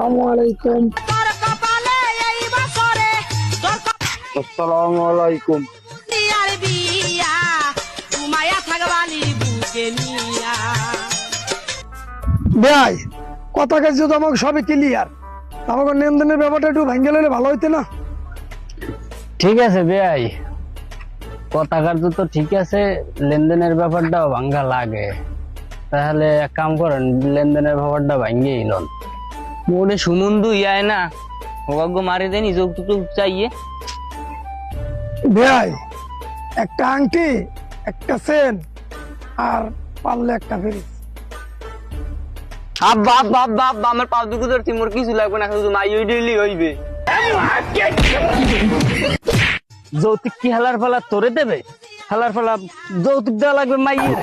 আসসালামু আলাইকুম। আসসালামু আলাইকুম। ভাই কথা কাজ যদি আমাকে সবই ক্লিয়ার, আমাকে লেনদেনের ব্যাপারটা একটু ভাঙ্গে লইলে ভালো হইতে না? ঠিক আছে বেআই, কথা কার্য তো ঠিক আছে, লেনদেনের ব্যাপারটাও ভাঙ্গা লাগে। তাহলে এক কাম করেন, লেনদেনের ব্যাপারটা ভাঙ্গিয়ে লন। মোরে সুমন্দু ইয়ায় না ওগো মারি দেনি যৌতুক চাইয়ে। ভাই একটা আংটি, একটা চেন, আর পারলে একটা ফ্রিজ। আব্বা আব্বা আব্বা আব্বা আমার পাও দুটো ধরছি, মোর কিছু লাগবে না, শুধু মাই ওই ডেলি হইবে। যৌতুক কি হালার ফালা তোরে দেবে? হালার ফালা যৌতুক দেওয়া লাগবে মাইয়ের।